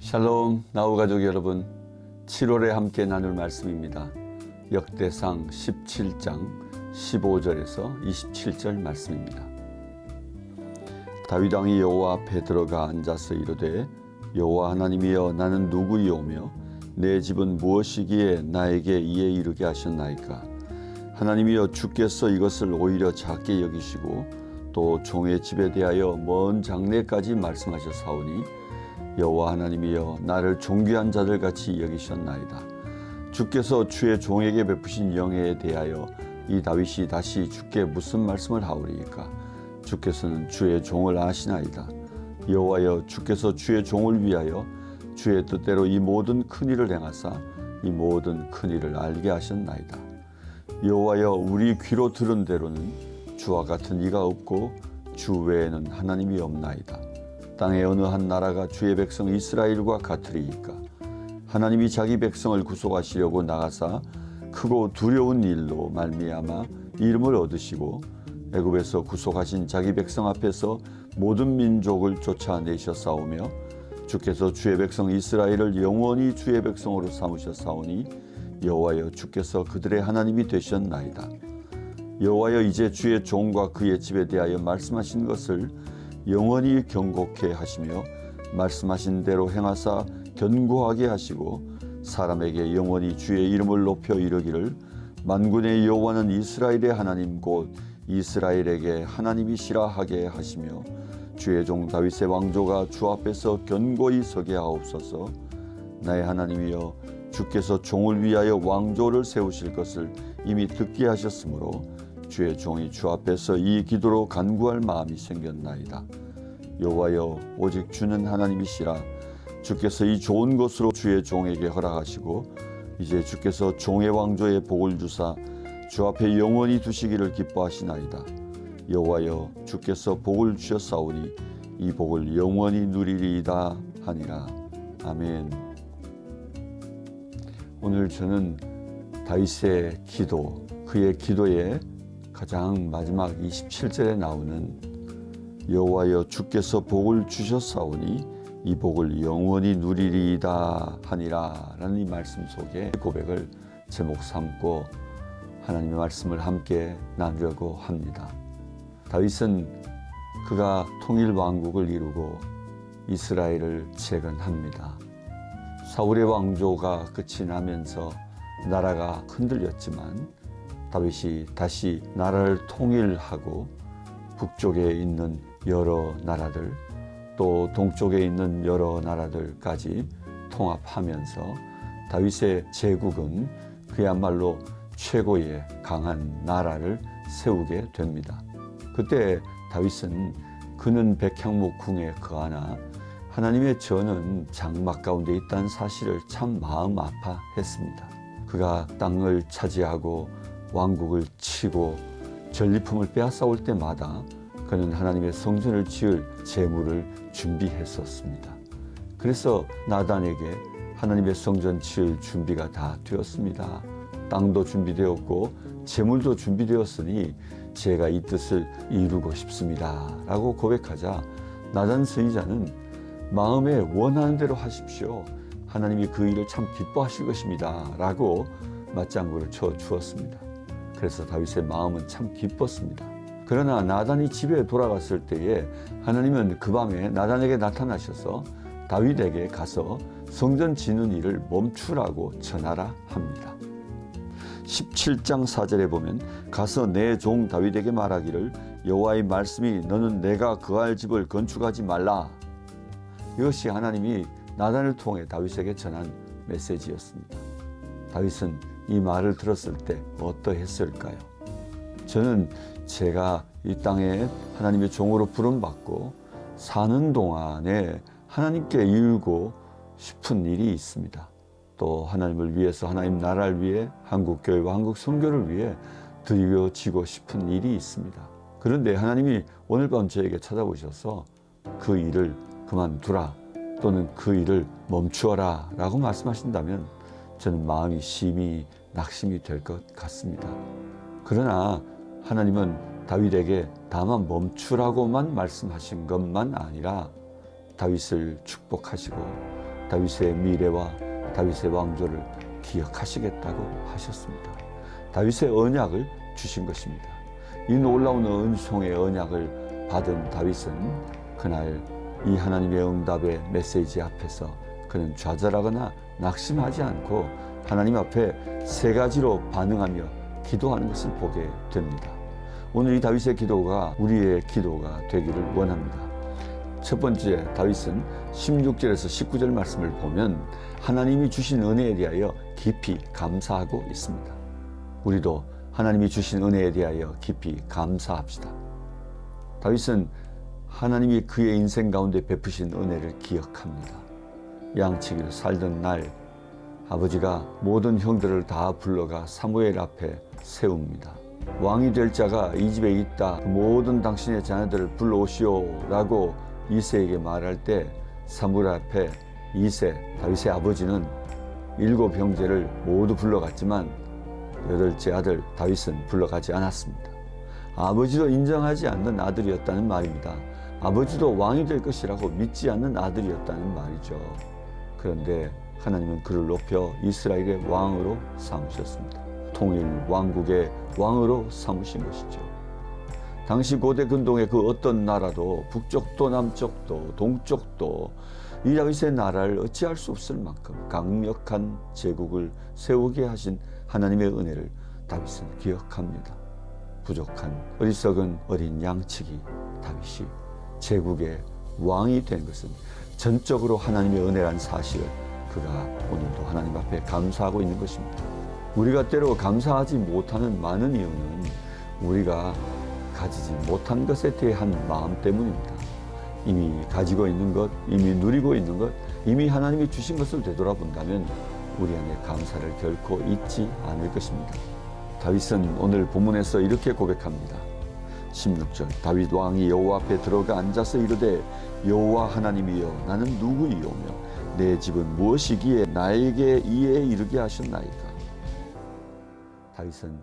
샬롬 나우 가족 여러분, 7월에 함께 나눌 말씀입니다. 역대상 17장 15절에서 27절 말씀입니다. 다윗 왕이 여호와 앞에 들어가 앉아서 이르되 여호와 하나님이여 나는 누구이오며 내 집은 무엇이기에 나에게 이에 이르게 하셨나이까. 하나님이여 주께서 이것을 오히려 작게 여기시고 또 종의 집에 대하여 먼 장래까지 말씀하셨사오니 여호와 하나님이여 나를 존귀한 자들같이 여기셨나이다. 주께서 주의 종에게 베푸신 영예에 대하여 이 다윗이 다시 주께 무슨 말씀을 하오리이까. 주께서는 주의 종을 아시나이다. 여호와여 주께서 주의 종을 위하여 주의 뜻대로 이 모든 큰 일을 행하사 이 모든 큰 일을 알게 하셨나이다. 여호와여 우리 귀로 들은 대로는 주와 같은 이가 없고 주 외에는 하나님이 없나이다. 땅의 어느 한 나라가 주의 백성 이스라엘과 같으리이까. 하나님이 자기 백성을 구속하시려고 나가사 크고 두려운 일로 말미암아 이름을 얻으시고 애굽에서 구속하신 자기 백성 앞에서 모든 민족을 쫓아내셨사오며 주께서 주의 백성 이스라엘을 영원히 주의 백성으로 삼으셨사오니 여호와여 주께서 그들의 하나님이 되셨나이다. 여호와여 이제 주의 종과 그의 집에 대하여 말씀하신 것을 영원히 경고케 하시며 말씀하신 대로 행하사 견고하게 하시고 사람에게 영원히 주의 이름을 높여 이르기를 만군의 여호와는 이스라엘의 하나님 곧 이스라엘에게 하나님이시라 하게 하시며 주의 종 다윗의 왕조가 주 앞에서 견고히 서게 하옵소서. 나의 하나님이여 주께서 종을 위하여 왕조를 세우실 것을 이미 듣게 하셨으므로 주의 종이 주 앞에서 이 기도로 간구할 마음이 생겼나이다. 여호와여 오직 주는 하나님이시라. 주께서 이 좋은 것으로 주의 종에게 허락하시고 이제 주께서 종의 왕조에 복을 주사 주 앞에 영원히 두시기를 기뻐하시나이다. 여호와여 주께서 복을 주셨사오니 이 복을 영원히 누리리이다 하니라. 아멘. 오늘 저는 다윗의 기도, 그의 기도에 가장 마지막 27절에 나오는 여호와여 주께서 복을 주셨사오니 이 복을 영원히 누리리이다 하니라 라는 이 말씀 속에 고백을 제목 삼고 하나님의 말씀을 함께 나누려고 합니다. 다윗은 그가 통일 왕국을 이루고 이스라엘을 재건합니다. 사울의 왕조가 끝이 나면서 나라가 흔들렸지만 다윗이 다시 나라를 통일하고 북쪽에 있는 여러 나라들 또 동쪽에 있는 여러 나라들까지 통합하면서 다윗의 제국은 그야말로 최고의 강한 나라를 세우게 됩니다. 그때 다윗은 그는 백향목 궁에 거하나 하나님의 전은 장막 가운데 있다는 사실을 참 마음 아파했습니다. 그가 땅을 차지하고 왕국을 치고 전리품을 빼앗아올 때마다 그는 하나님의 성전을 지을 재물을 준비했었습니다. 그래서 나단에게 하나님의 성전 지을 준비가 다 되었습니다. 땅도 준비되었고 재물도 준비되었으니 제가 이 뜻을 이루고 싶습니다 라고 고백하자 나단 선지자는 마음에 원하는 대로 하십시오. 하나님이 그 일을 참 기뻐하실 것입니다 라고 맞장구를 쳐 주었습니다. 그래서 다윗의 마음은 참 기뻤습니다. 그러나 나단이 집에 돌아갔을 때에 하나님은 그 밤에 나단에게 나타나셔서 다윗에게 가서 성전 지는 일을 멈추라고 전하라 합니다. 17장 4절에 보면 가서 내 종 다윗에게 말하기를 여호와의 말씀이 너는 내가 거할 집을 건축하지 말라. 이것이 하나님이 나단을 통해 다윗에게 전한 메시지였습니다. 다윗은 이 말을 들었을 때 어떠했을까요? 저는 제가 이 땅에 하나님의 종으로 부름받고 사는 동안에 하나님께 이루고 싶은 일이 있습니다. 또 하나님을 위해서 하나님 나라를 위해 한국교회와 한국선교를 위해 드려지고 싶은 일이 있습니다. 그런데 하나님이 오늘 밤 저에게 찾아오셔서 그 일을 그만두라 또는 그 일을 멈추어라 라고 말씀하신다면 저는 마음이 심히 낙심이 될 것 같습니다. 그러나 하나님은 다윗에게 다만 멈추라고만 말씀하신 것만 아니라 다윗을 축복하시고 다윗의 미래와 다윗의 왕조를 기억하시겠다고 하셨습니다. 다윗의 언약을 주신 것입니다. 이 놀라운 은총의 언약을 받은 다윗은 그날 이 하나님의 응답의 메시지 앞에서 그는 좌절하거나 낙심하지 않고 하나님 앞에 세 가지로 반응하며 기도하는 것을 보게 됩니다. 오늘 이 다윗의 기도가 우리의 기도가 되기를 원합니다. 첫 번째, 다윗은 16절에서 19절 말씀을 보면 하나님이 주신 은혜에 대하여 깊이 감사하고 있습니다. 우리도 하나님이 주신 은혜에 대하여 깊이 감사합시다. 다윗은 하나님이 그의 인생 가운데 베푸신 은혜를 기억합니다. 양치기를 살던 날 아버지가 모든 형들을 다 불러가 사무엘 앞에 세웁니다. 왕이 될 자가 이 집에 있다. 모든 당신의 자녀들을 불러오시오 라고 이새에게 말할 때 사무엘 앞에 이새, 다윗의 아버지는 7 형제를 모두 불러갔지만 8째 아들 다윗은 불러가지 않았습니다. 아버지도 인정하지 않는 아들이었다는 말입니다. 아버지도 왕이 될 것이라고 믿지 않는 아들이었다는 말이죠. 그런데 하나님은 그를 높여 이스라엘의 왕으로 삼으셨습니다. 통일 왕국의 왕으로 삼으신 것이죠. 당시 고대 근동의 그 어떤 나라도 북쪽도 남쪽도 동쪽도 이 다윗의 나라를 어찌할 수 없을 만큼 강력한 제국을 세우게 하신 하나님의 은혜를 다윗은 기억합니다. 부족한 어리석은 어린 양치기 다윗이 제국의 왕이 된 것은 전적으로 하나님의 은혜란 사실을 그가 오늘도 하나님 앞에 감사하고 있는 것입니다. 우리가 때로 감사하지 못하는 많은 이유는 우리가 가지지 못한 것에 대한 마음 때문입니다. 이미 가지고 있는 것, 이미 누리고 있는 것, 이미 하나님이 주신 것을 되돌아본다면 우리 안에 감사를 결코 잊지 않을 것입니다. 다윗은 오늘 본문에서 이렇게 고백합니다. 16절 다윗 왕이 여호와 앞에 들어가 앉아서 이르되 여호와 하나님이여 나는 누구이오며 내 집은 무엇이기에 나에게 이에 이르게 하셨나이까. 다윗은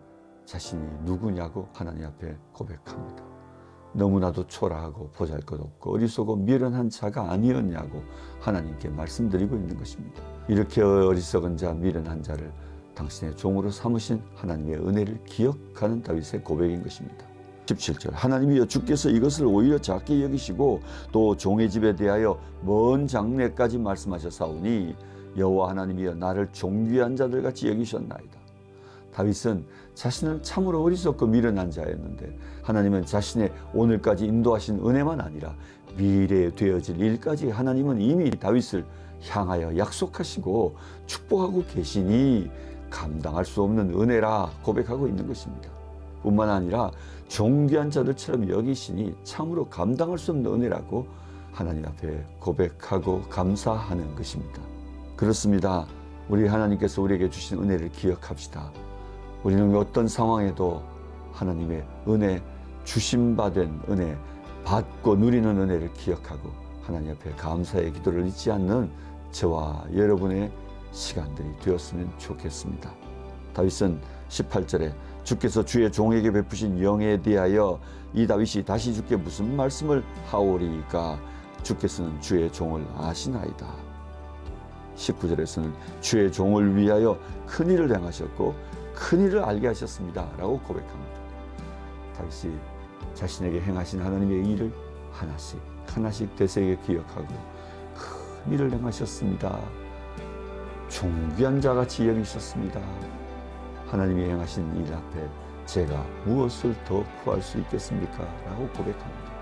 자신이 누구냐고 하나님 앞에 고백합니다. 너무나도 초라하고 보잘것없고 어리석고 미련한 자가 아니었냐고 하나님께 말씀드리고 있는 것입니다. 이렇게 어리석은 자 미련한 자를 당신의 종으로 삼으신 하나님의 은혜를 기억하는 다윗의 고백인 것입니다. 17절 하나님이여 주께서 이것을 오히려 작게 여기시고 또 종의 집에 대하여 먼 장래까지 말씀하셨사오니 여호와 하나님이여 나를 존귀한 자들같이 여기셨나이다. 다윗은 자신은 참으로 어리석고 미련한 자였는데 하나님은 자신의 오늘까지 인도하신 은혜만 아니라 미래에 되어질 일까지 하나님은 이미 다윗을 향하여 약속하시고 축복하고 계시니 감당할 수 없는 은혜라 고백하고 있는 것입니다. 뿐만 아니라 존귀한 자들처럼 여기시니 참으로 감당할 수 없는 은혜라고 하나님 앞에 고백하고 감사하는 것입니다. 그렇습니다. 우리 하나님께서 우리에게 주신 은혜를 기억합시다. 우리는 어떤 상황에도 하나님의 은혜, 주심받은 은혜, 받고 누리는 은혜를 기억하고 하나님 앞에 감사의 기도를 잊지 않는 저와 여러분의 시간들이 되었으면 좋겠습니다. 다윗은 18절에 주께서 주의 종에게 베푸신 영에 대하여 이 다윗이 다시 주께 무슨 말씀을 하오리까 주께서는 주의 종을 아시나이다. 19절에서는 주의 종을 위하여 큰 일을 행하셨고 큰 일을 알게 하셨습니다 라고 고백합니다. 다윗이 자신에게 행하신 하나님의 일을 하나씩 되새겨 기억하고 큰 일을 행하셨습니다. 존귀한 자같이 여기셨습니다. 하나님이 행하신 일 앞에 제가 무엇을 더 구할 수 있겠습니까? 라고 고백합니다.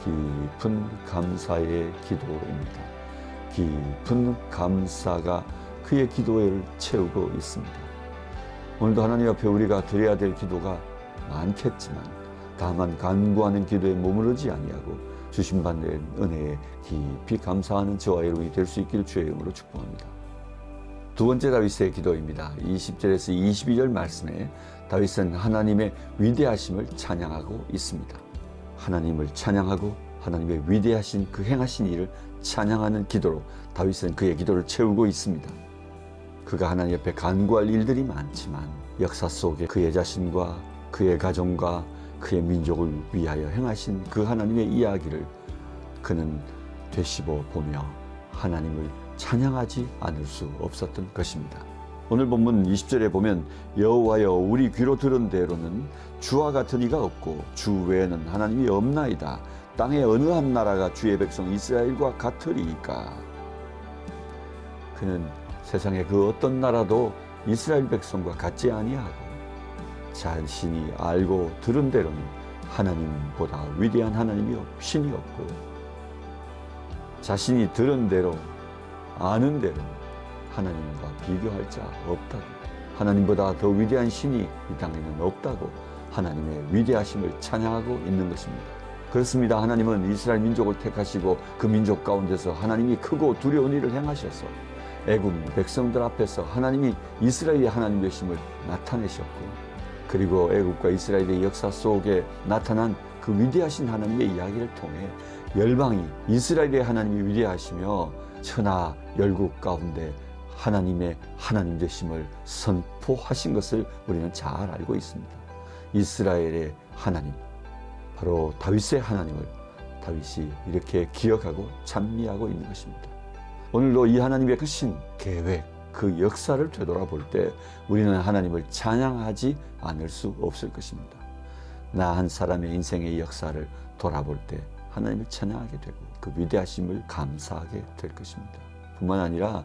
깊은 감사의 기도입니다. 깊은 감사가 그의 기도를 채우고 있습니다. 오늘도 하나님 앞에 우리가 드려야 될 기도가 많겠지만 다만 간구하는 기도에 머무르지 아니하고 주심받는 은혜에 깊이 감사하는 저와 여러분이 될 수 있기를 주의 이름으로 축복합니다. 두 번째 다윗의 기도입니다. 20절에서 22절 말씀에 다윗은 하나님의 위대하심을 찬양하고 있습니다. 하나님을 찬양하고 하나님의 위대하신 그 행하신 일을 찬양하는 기도로 다윗은 그의 기도를 채우고 있습니다. 그가 하나님 앞에 간구할 일들이 많지만 역사 속에 그의 자신과 그의 가정과 그의 민족을 위하여 행하신 그 하나님의 이야기를 그는 되씹어 보며 하나님을 찬양하지 않을 수 없었던 것입니다. 오늘 본문 20절에 보면 여호와여 우리 귀로 들은 대로는 주와 같은 이가 없고 주 외에는 하나님이 없나이다. 땅의 어느 한 나라가 주의 백성 이스라엘과 같으리이까. 그는 세상의 그 어떤 나라도 이스라엘 백성과 같지 아니하고 자신이 알고 들은 대로는 하나님보다 위대한 하나님이 신이 없고 자신이 들은 대로 아는 대로 하나님과 비교할 자 없다고, 하나님보다 더 위대한 신이 이 땅에는 없다고 하나님의 위대하심을 찬양하고 있는 것입니다. 그렇습니다. 하나님은 이스라엘 민족을 택하시고 그 민족 가운데서 하나님이 크고 두려운 일을 행하셔서 애굽 백성들 앞에서 하나님이 이스라엘의 하나님 되심을 나타내셨고, 그리고 애굽과 이스라엘의 역사 속에 나타난 그 위대하신 하나님의 이야기를 통해 열방이 이스라엘의 하나님이 위대하시며 천하 열국 가운데 하나님의 하나님 되심을 선포하신 것을 우리는 잘 알고 있습니다. 이스라엘의 하나님, 바로 다윗의 하나님을 다윗이 이렇게 기억하고 찬미하고 있는 것입니다. 오늘도 이 하나님의 크신 계획, 그 역사를 되돌아볼 때 우리는 하나님을 찬양하지 않을 수 없을 것입니다. 나 한 사람의 인생의 역사를 돌아볼 때 하나님을 찬양하게 되고 그 위대하심을 감사하게 될 것입니다. 뿐만 아니라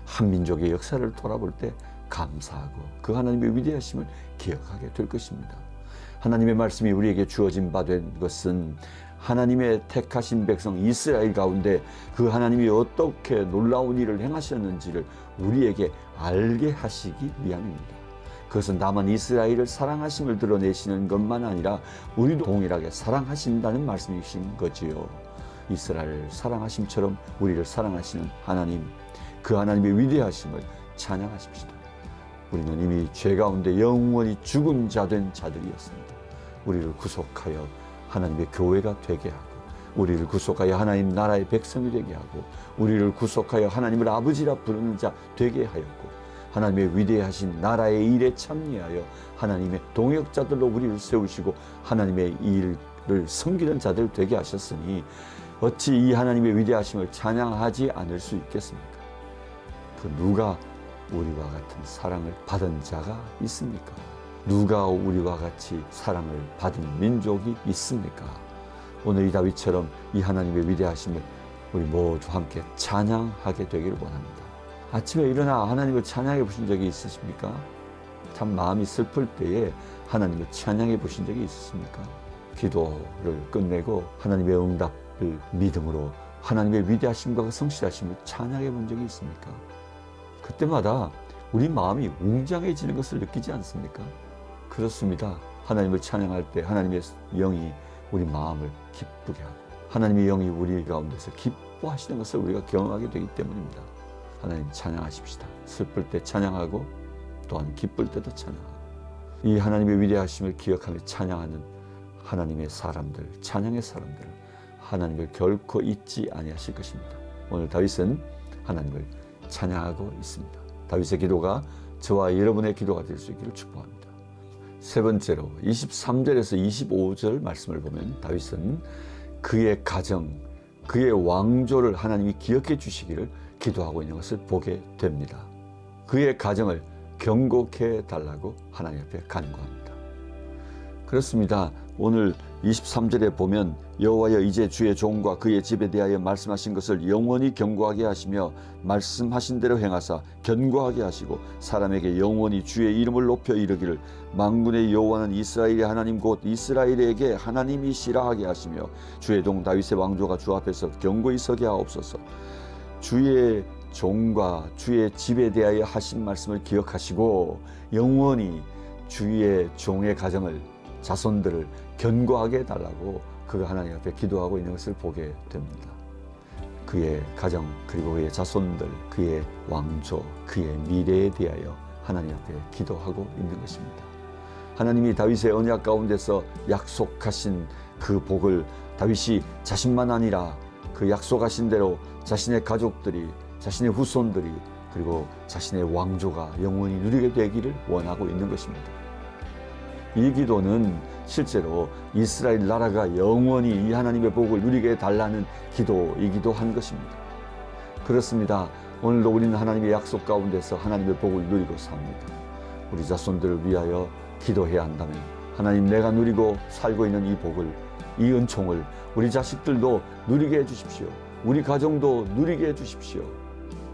한 민족의 역사를 돌아볼 때 감사하고 그 하나님의 위대하심을 기억하게 될 것입니다. 하나님의 말씀이 우리에게 주어진 바 된 것은 하나님의 택하신 백성 이스라엘 가운데 그 하나님이 어떻게 놀라운 일을 행하셨는지를 우리에게 알게 하시기 위함입니다. 그것은 다만 이스라엘을 사랑하심을 드러내시는 것만 아니라 우리도 동일하게 사랑하신다는 말씀이신 거지요. 이스라엘을 사랑하심처럼 우리를 사랑하시는 하나님, 그 하나님의 위대하심을 찬양하십시다. 우리는 이미 죄 가운데 영원히 죽은 자 된 자들이었습니다. 우리를 구속하여 하나님의 교회가 되게 하고, 우리를 구속하여 하나님 나라의 백성이 되게 하고, 우리를 구속하여 하나님을 아버지라 부르는 자 되게 하였고, 하나님의 위대하신 나라의 일에 참여하여 하나님의 동역자들로 우리를 세우시고 하나님의 일을 섬기는 자들 되게 하셨으니 어찌 이 하나님의 위대하심을 찬양하지 않을 수 있겠습니까? 그 누가 우리와 같은 사랑을 받은 자가 있습니까? 누가 우리와 같이 사랑을 받은 민족이 있습니까? 오늘 이 다윗처럼 이 하나님의 위대하심을 우리 모두 함께 찬양하게 되기를 원합니다. 아침에 일어나 하나님을 찬양해 보신 적이 있으십니까? 참 마음이 슬플 때에 하나님을 찬양해 보신 적이 있으십니까? 기도를 끝내고 하나님의 응답을 믿음으로 하나님의 위대하심과 그 성실하심을 찬양해 본 적이 있습니까? 그때마다 우리 마음이 웅장해지는 것을 느끼지 않습니까? 그렇습니다. 하나님을 찬양할 때 하나님의 영이 우리 마음을 기쁘게 하고 하나님의 영이 우리 가운데서 기뻐하시는 것을 우리가 경험하게 되기 때문입니다. 하나님 찬양하십시다. 슬플 때 찬양하고 또한 기쁠 때도 찬양하고, 이 하나님의 위대하심을 기억하며 찬양하는 하나님의 사람들, 찬양의 사람들, 하나님을 결코 잊지 아니하실 것입니다. 오늘 다윗은 하나님을 찬양하고 있습니다. 다윗의 기도가 저와 여러분의 기도가 될 수 있기를 축복합니다. 세 번째로 23절에서 25절 말씀을 보면 다윗은 그의 가정, 그의 왕조를 하나님이 기억해 주시기를 기도하고 있는 것을 보게 됩니다. 그의 가정을 경고해 달라고 하나님 앞에 간구합니다. 그렇습니다. 오늘 23절에 보면 여호와여 이제 주의 종과 그의 집에 대하여 말씀하신 것을 영원히 경고하게 하시며 말씀하신 대로 행하사 견고하게 하시고 사람에게 영원히 주의 이름을 높여 이르기를 만군의 여호와는 이스라엘의 하나님 곧 이스라엘에게 하나님이시라 하게 하시며 주의 종 다윗의 왕조가 주 앞에서 견고히 서게 하옵소서. 주의 종과 주의 집에 대하여 하신 말씀을 기억하시고 영원히 주의 종의 가정을, 자손들을 견고하게 해달라고 그가 하나님 앞에 기도하고 있는 것을 보게 됩니다. 그의 가정, 그리고 그의 자손들, 그의 왕조, 그의 미래에 대하여 하나님 앞에 기도하고 있는 것입니다. 하나님이 다윗의 언약 가운데서 약속하신 그 복을 다윗이 자신만 아니라 그 약속하신 대로 자신의 가족들이, 자신의 후손들이, 그리고 자신의 왕조가 영원히 누리게 되기를 원하고 있는 것입니다. 이 기도는 실제로 이스라엘 나라가 영원히 이 하나님의 복을 누리게 해달라는 기도이기도 한 것입니다. 그렇습니다. 오늘도 우리는 하나님의 약속 가운데서 하나님의 복을 누리고 삽니다. 우리 자손들을 위하여 기도해야 한다면 하나님, 내가 누리고 살고 있는 이 복을, 이 은총을 우리 자식들도 누리게 해주십시오. 우리 가정도 누리게 해주십시오.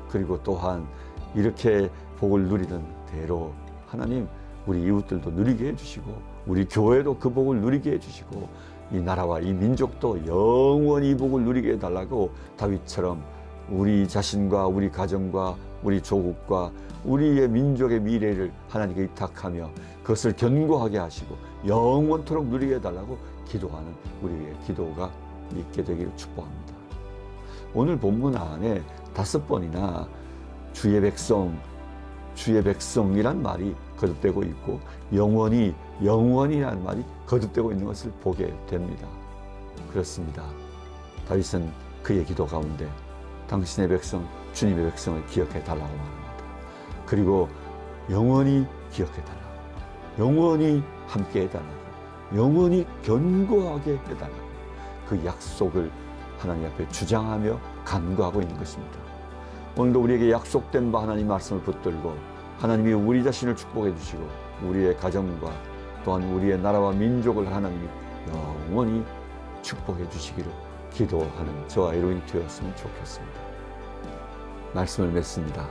그리고 또한 이렇게 복을 누리는 대로 하나님, 우리 이웃들도 누리게 해주시고 우리 교회도 그 복을 누리게 해주시고 이 나라와 이 민족도 영원히 이 복을 누리게 해달라고 다윗처럼 우리 자신과 우리 가정과 우리 조국과 우리의 민족의 미래를 하나님께 위탁하며 그것을 견고하게 하시고 영원토록 누리게 해달라고 기도하는 우리의 기도가 있게 되기를 축복합니다. 오늘 본문 안에 5번이나 주의 백성이란 말이 거듭되고 있고 영원이라는 말이 거듭되고 있는 것을 보게 됩니다. 그렇습니다. 다윗은 그의 기도 가운데 당신의 백성, 주님의 백성을 기억해 달라고 말합니다. 그리고 영원히 기억해 달라고, 영원히 함께 해달라고, 영원히 견고하게 해달라고 그 약속을 하나님 앞에 주장하며 간구하고 있는 것입니다. 오늘도 우리에게 약속된 바 하나님 말씀을 붙들고 하나님이 우리 자신을 축복해 주시고 우리의 가정과 또한 우리의 나라와 민족을 하나님이 영원히 축복해 주시기를 기도하는 저와 여러분이 되었으면 좋겠습니다. 말씀을 맺습니다.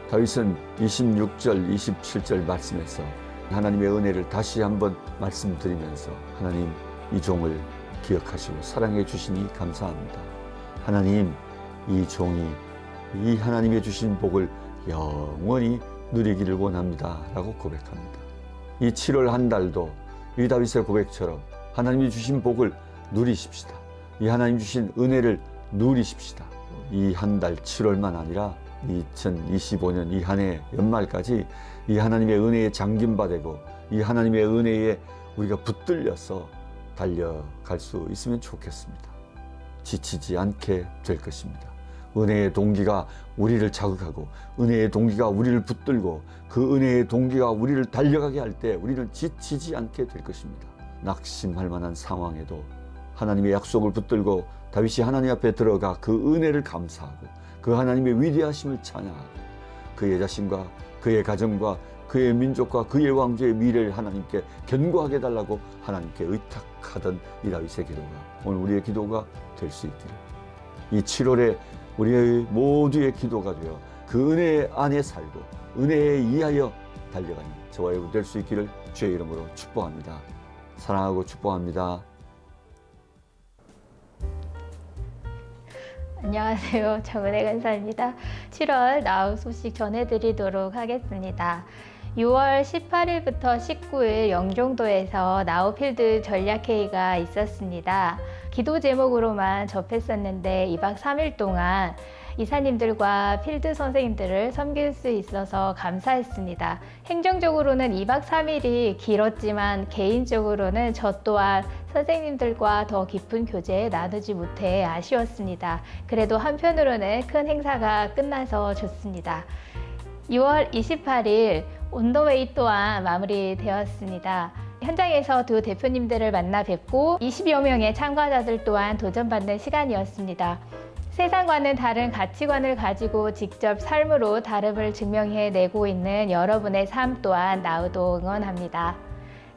다윗은 26절, 27절 말씀에서 하나님의 은혜를 다시 한번 말씀드리면서 하나님, 이 종을 기억하시고 사랑해 주시니 감사합니다. 하나님, 이 종이 이 하나님의 주신 복을 영원히 누리기를 원합니다 라고 고백합니다. 이 7월 한 달도 이 다윗의 고백처럼 하나님이 주신 복을 누리십시다. 이 하나님 주신 은혜를 누리십시다. 이 한 달 7월만 아니라 2025년 이 한 해 연말까지 이 하나님의 은혜에 잠김바되고 이 하나님의 은혜에 우리가 붙들려서 달려갈 수 있으면 좋겠습니다. 지치지 않게 될 것입니다. 은혜의 동기가 우리를 자극하고 은혜의 동기가 우리를 붙들고 그 은혜의 동기가 우리를 달려가게 할 때 우리는 지치지 않게 될 것입니다. 낙심할 만한 상황에도 하나님의 약속을 붙들고 다윗이 하나님 앞에 들어가 그 은혜를 감사하고 그 하나님의 위대하심을 찬양하고 그의 자신과 그의 가정과 그의 민족과 그의 왕조의 미래를 하나님께 견고하게 해달라고 하나님께 의탁하던 이 다윗의 기도가 오늘 우리의 기도가 될 수 있기를, 이 7월에 우리의 모두의 기도가 되어 그 은혜 안에 살고 은혜에 의하여 달려가는 저와 여러분 될 수 있기를 주의 이름으로 축복합니다. 사랑하고 축복합니다. 안녕하세요. 정은혜 간사입니다. 7월 나우 소식 전해드리도록 하겠습니다. 6월 18일부터 19일 영종도에서 나우필드 전략회의가 있었습니다. 기도 제목으로만 접했었는데 2박 3일 동안 이사님들과 필드 선생님들을 섬길 수 있어서 감사했습니다. 행정적으로는 2박 3일이 길었지만 개인적으로는 저 또한 선생님들과 더 깊은 교제 나누지 못해 아쉬웠습니다. 그래도 한편으로는 큰 행사가 끝나서 좋습니다. 6월 28일 온더웨이 또한 마무리되었습니다. 현장에서 두 대표님들을 만나 뵙고 20여 명의 참가자들 또한 도전받는 시간이었습니다. 세상과는 다른 가치관을 가지고 직접 삶으로 다름을 증명해내고 있는 여러분의 삶 또한 나우도 응원합니다.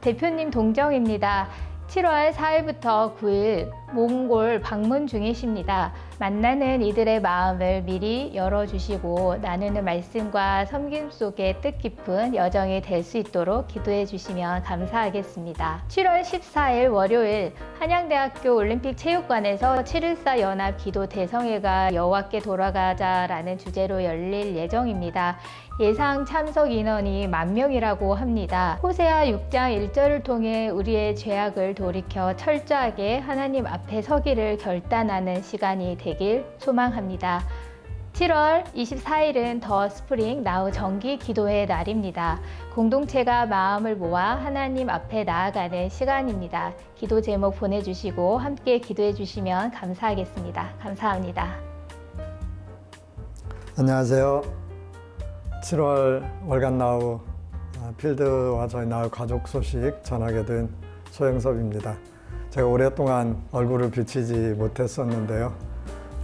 대표님 동정입니다. 7월 4일부터 9일 몽골 방문 중이십니다. 만나는 이들의 마음을 미리 열어주시고 나누는 말씀과 섬김 속에 뜻깊은 여정이 될 수 있도록 기도해 주시면 감사하겠습니다. 7월 14일 월요일 한양대학교 올림픽체육관에서 7.14 연합 기도 대성회가 여호와께 돌아가자라는 주제로 열릴 예정입니다. 예상 참석 인원이 10,000명이라고 합니다. 호세아 6장 1절을 통해 우리의 죄악을 돌이켜 철저하게 하나님 앞에 서기를 결단하는 시간이 되길 소망합니다. 7월 24일은 더 스프링 나우 정기 기도의 날입니다. 공동체가 마음을 모아 하나님 앞에 나아가는 시간입니다. 기도 제목 보내주시고 함께 기도해 주시면 감사하겠습니다. 감사합니다. 안녕하세요. 7월 월간 나우 필드와 저희 나우 가족 소식 전하게 된 소영섭입니다. 제가 오랫동안 얼굴을 비치지 못했었는데요.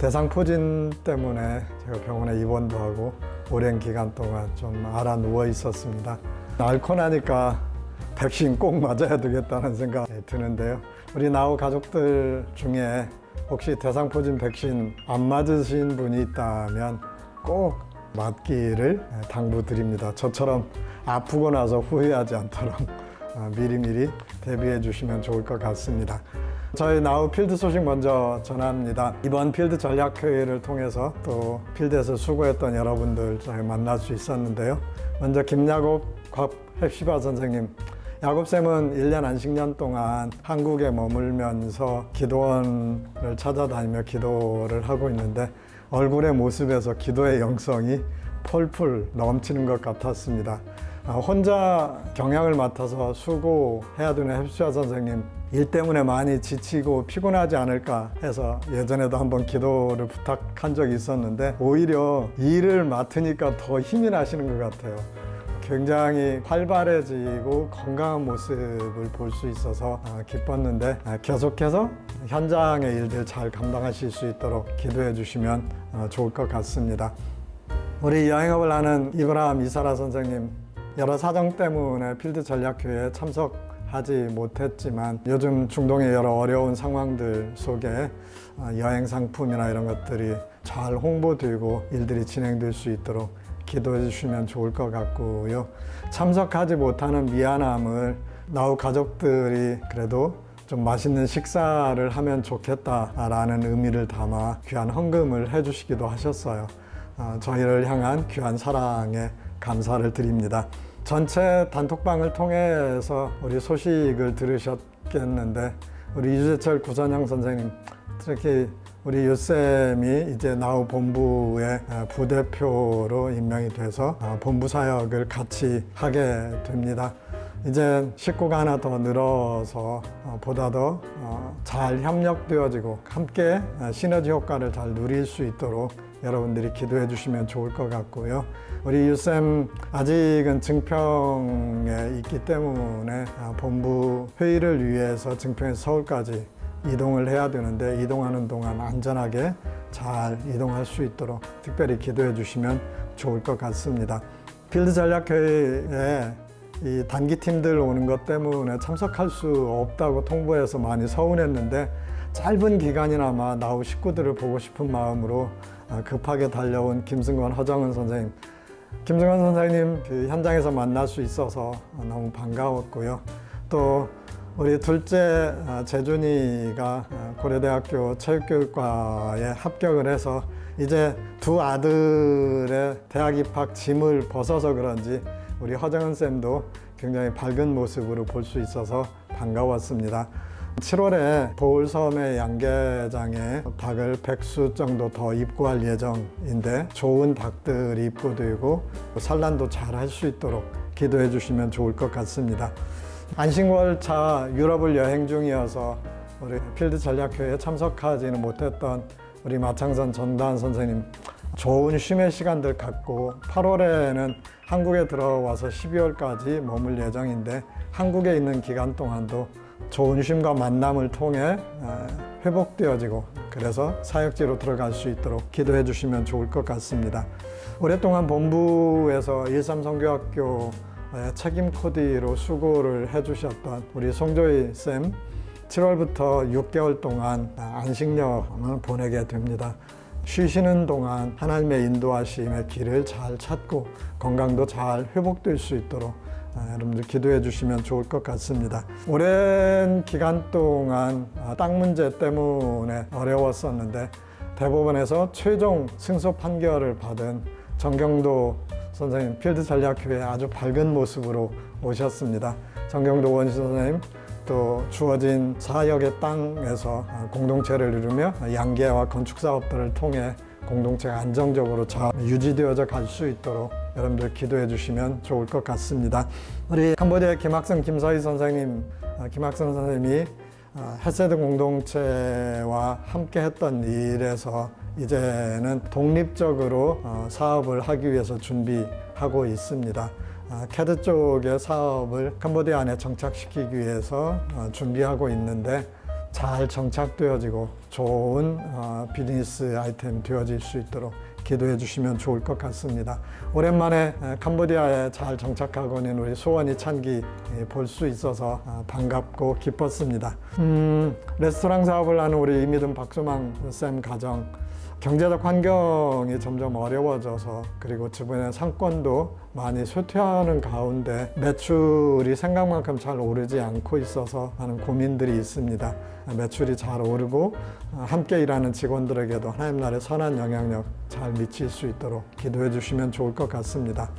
대상포진 때문에 제가 병원에 입원도 하고 오랜 기간 동안 좀 알아 누워 있었습니다. 앓고 나니까 백신 꼭 맞아야 되겠다는 생각이 드는데요. 우리 나우 가족들 중에 혹시 대상포진 백신 안 맞으신 분이 있다면 꼭 맞기를 당부드립니다. 저처럼 아프고 나서 후회하지 않도록 미리미리 대비해 주시면 좋을 것 같습니다. 저희 나우 필드 소식 먼저 전합니다. 이번 필드 전략회의를 통해서 또 필드에서 수고했던 여러분들 저희 만날 수 있었는데요. 먼저 김야곱 헵시바 선생님. 야곱쌤은 1년 안식년 동안 한국에 머물면서 기도원을 찾아다니며 기도를 하고 있는데 얼굴의 모습에서 기도의 영성이 펄펄 넘치는 것 같았습니다. 혼자 경향을 맡아서 수고해야 되는 헵시바 선생님, 일 때문에 많이 지치고 피곤하지 않을까 해서 예전에도 한번 기도를 부탁한 적이 있었는데 오히려 일을 맡으니까 더 힘이 나시는 것 같아요. 굉장히 활발해지고 건강한 모습을 볼 수 있어서 기뻤는데 계속해서 현장의 일들 잘 감당하실 수 있도록 기도해 주시면 좋을 것 같습니다. 우리 여행업을 하는 이브라함 이사라 선생님, 여러 사정 때문에 필드 전략회의에 참석하지 못했지만 요즘 중동의 여러 어려운 상황들 속에 여행 상품이나 이런 것들이 잘 홍보되고 일들이 진행될 수 있도록 기도해 주시면 좋을 것 같고요. 참석하지 못하는 미안함을 나우 가족들이 그래도 좀 맛있는 식사를 하면 좋겠다라는 의미를 담아 귀한 헌금을 해주시기도 하셨어요. 저희를 향한 귀한 사랑에 감사를 드립니다. 전체 단톡방을 통해서 우리 소식을 들으셨겠는데 우리 유재철 구선영 선생님, 특히 우리 유쌤이 이제 나우 본부의 부대표로 임명이 돼서 본부 사역을 같이 하게 됩니다. 이제 식구가 하나 더 늘어서 보다 더 잘 협력되어지고 함께 시너지 효과를 잘 누릴 수 있도록 여러분들이 기도해 주시면 좋을 것 같고요. 우리 유쌤 아직은 증평에 있기 때문에 본부 회의를 위해서 증평에서 서울까지 이동을 해야 되는데 이동하는 동안 안전하게 잘 이동할 수 있도록 특별히 기도해 주시면 좋을 것 같습니다. 필드 전략회의에 이 단기팀들 오는 것 때문에 참석할 수 없다고 통보해서 많이 서운했는데 짧은 기간이나마 나우 식구들을 보고 싶은 마음으로 급하게 달려온 김승건, 허정은 선생님. 김승건 선생님 그 현장에서 만날 수 있어서 너무 반가웠고요. 또 우리 둘째 재준이가 고려대학교 체육교육과에 합격을 해서 이제 두 아들의 대학 입학 짐을 벗어서 그런지 우리 허정은 쌤도 굉장히 밝은 모습으로 볼 수 있어서 반가웠습니다. 7월에 보울섬의 양계장에 닭을 100수 정도 더 입고할 예정인데 좋은 닭들이 입고되고 산란도 잘 할 수 있도록 기도해 주시면 좋을 것 같습니다. 안식월차 유럽을 여행 중이어서 우리 필드 전략회의에 참석하지는 못했던 우리 마창선 전단 선생님, 좋은 쉼의 시간들 갖고 8월에는 한국에 들어와서 12월까지 머물 예정인데 한국에 있는 기간 동안도 좋은 쉼과 만남을 통해 회복되어지고 그래서 사역지로 들어갈 수 있도록 기도해 주시면 좋을 것 같습니다. 오랫동안 본부에서 13선교학교 책임 코디로 수고를 해주셨던 우리 송조희 쌤, 7월부터 6개월 동안 안식년을 보내게 됩니다. 쉬시는 동안 하나님의 인도하심의 길을 잘 찾고 건강도 잘 회복될 수 있도록 여러분들 기도해 주시면 좋을 것 같습니다. 오랜 기간 동안 땅 문제 때문에 어려웠었는데 대법원에서 최종 승소 판결을 받은 정경도 선생님, 필드 전략회에 아주 밝은 모습으로 오셨습니다. 정경도 원시 선생님, 또 주어진 사역의 땅에서 공동체를 이루며 양계와 건축 사업들을 통해 공동체가 안정적으로 잘 유지되어져 갈 수 있도록 여러분들 기도해 주시면 좋을 것 같습니다. 우리 캄보디아의 김학성 김서희 선생님, 김학성 선생님이 헤세드 공동체와 함께 했던 일에서 이제는 독립적으로 사업을 하기 위해서 준비하고 있습니다. 캐드 쪽의 사업을 캄보디아 안에 정착시키기 위해서 준비하고 있는데 잘 정착되어지고 좋은 비즈니스 아이템 되어질 수 있도록 기도해 주시면 좋을 것 같습니다. 오랜만에 캄보디아에 잘 정착하고 있는 우리 소원이 찬기 볼 수 있어서 반갑고 기뻤습니다. 레스토랑 사업을 하는 우리 이미든 박수망 쌤 가정, 경제적 환경이 점점 어려워져서 그리고 주변의 상권도 많이 쇠퇴하는 가운데 매출이 생각만큼 잘 오르지 않고 있어서 많은 고민들이 있습니다. 매출이 잘 오르고 함께 일하는 직원들에게도 하나님 나라의 선한 영향력 잘 미칠 수 있도록 기도해 주시면 좋을 것 같습니다.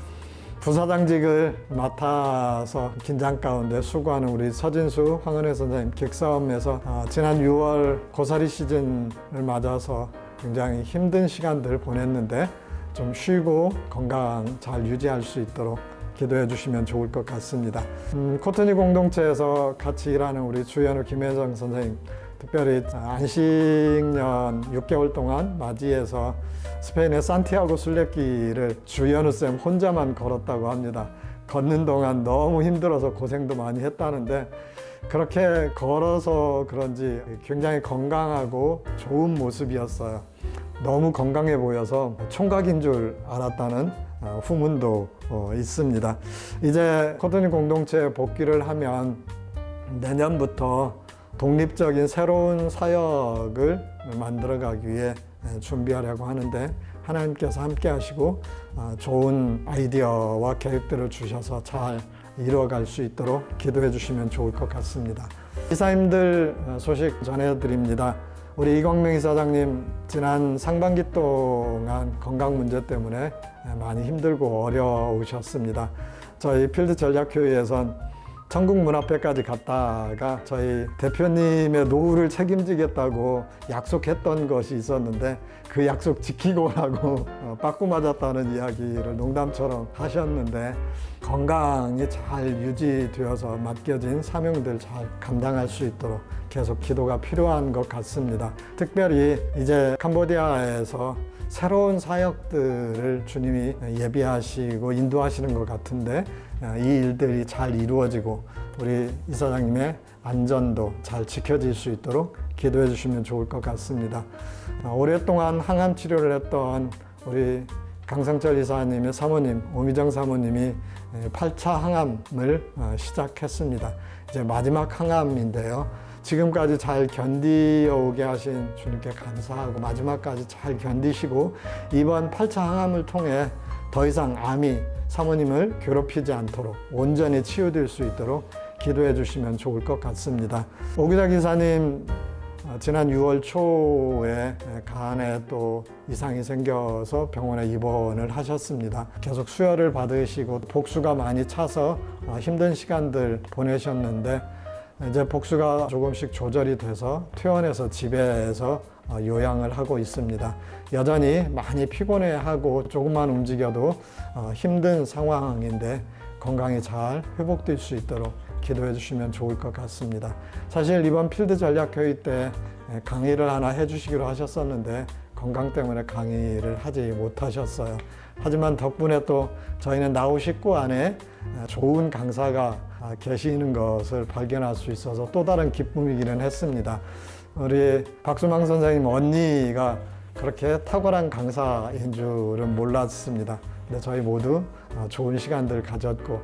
부사장직을 맡아서 긴장 가운데 수고하는 우리 서진수 황은혜 선생님 객사업에서 지난 6월 고사리 시즌을 맞아서 굉장히 힘든 시간들을 보냈는데 좀 쉬고 건강 잘 유지할 수 있도록 기도해 주시면 좋을 것 같습니다. 코트니 공동체에서 같이 일하는 우리 주연우 김혜정 선생님, 특별히 안식년 6개월 동안 맞이해서 스페인의 산티아고 순례길을 주연우 쌤 혼자만 걸었다고 합니다. 걷는 동안 너무 힘들어서 고생도 많이 했다는데 그렇게 걸어서 그런지 굉장히 건강하고 좋은 모습이었어요. 너무 건강해 보여서 총각인 줄 알았다는 후문도 있습니다. 이제 코트니 공동체에 복귀를 하면 내년부터 독립적인 새로운 사역을 만들어가기 위해 준비하려고 하는데 하나님께서 함께 하시고 좋은 아이디어와 계획들을 주셔서 잘 이루어갈 수 있도록 기도해 주시면 좋을 것 같습니다. 이사님들 소식 전해드립니다. 우리 이광명 이사장님 지난 상반기 동안 건강 문제 때문에 많이 힘들고 어려우셨습니다. 저희 필드 전략회의에선 천국 문 앞에까지 갔다가 저희 대표님의 노후를 책임지겠다고 약속했던 것이 있었는데 그 약속 지키고 나고 빠꾸 맞았다는 이야기를 농담처럼 하셨는데 건강이 잘 유지되어서 맡겨진 사명들 잘 감당할 수 있도록 계속 기도가 필요한 것 같습니다. 특별히 이제 캄보디아에서 새로운 사역들을 주님이 예비하시고 인도하시는 것 같은데 이 일들이 잘 이루어지고 우리 이사장님의 안전도 잘 지켜질 수 있도록 기도해 주시면 좋을 것 같습니다. 오랫동안 항암 치료를 했던 우리 강성철 이사님의 사모님, 오미정 사모님이 8차 항암을 시작했습니다. 이제 마지막 항암인데요. 지금까지 잘 견디어오게 하신 주님께 감사하고 마지막까지 잘 견디시고 이번 8차 항암을 통해 더 이상 암이 사모님을 괴롭히지 않도록 온전히 치유될 수 있도록 기도해 주시면 좋을 것 같습니다. 오기자 기사님 지난 6월 초에 간에 또 이상이 생겨서 병원에 입원을 하셨습니다. 계속 수혈을 받으시고 복수가 많이 차서 힘든 시간들 보내셨는데 이제 복수가 조금씩 조절이 돼서 퇴원해서 집에서 요양을 하고 있습니다. 여전히 많이 피곤해하고 조금만 움직여도 힘든 상황인데 건강이 잘 회복될 수 있도록 기도해 주시면 좋을 것 같습니다. 사실 이번 필드 전략 회의 때 강의를 하나 해주시기로 하셨었는데 건강 때문에 강의를 하지 못하셨어요. 하지만 덕분에 또 저희는 나우 식구 안에 좋은 강사가 계시는 것을 발견할 수 있어서 또 다른 기쁨이기는 했습니다. 우리 박수망 선생님 언니가 그렇게 탁월한 강사인 줄은 몰랐습니다. 근데 저희 모두 좋은 시간들을 가졌고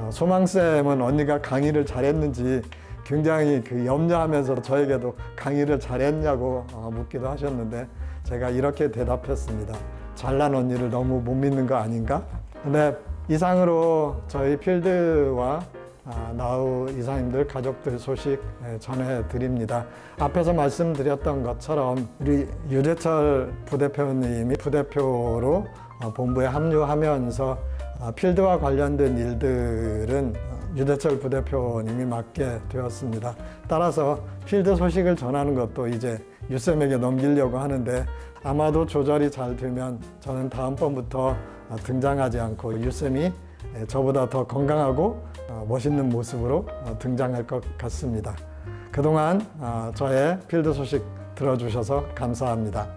소망쌤은 언니가 강의를 잘했는지 굉장히 염려하면서 저에게도 강의를 잘했냐고 묻기도 하셨는데 제가 이렇게 대답했습니다. 잘난 언니를 너무 못 믿는 거 아닌가? 근데 이상으로 저희 필드와 나우 이사님들 가족들 소식 전해드립니다. 앞에서 말씀드렸던 것처럼 우리 유재철 부대표님이 부대표로 본부에 합류하면서 필드와 관련된 일들은 유재철 부대표님이 맡게 되었습니다. 따라서 필드 소식을 전하는 것도 이제 유쌤에게 넘기려고 하는데 아마도 조절이 잘 되면 저는 다음번부터 등장하지 않고 유쌤이 저보다 더 건강하고 멋있는 모습으로 등장할 것 같습니다. 그동안 저의 필드 소식 들어주셔서 감사합니다.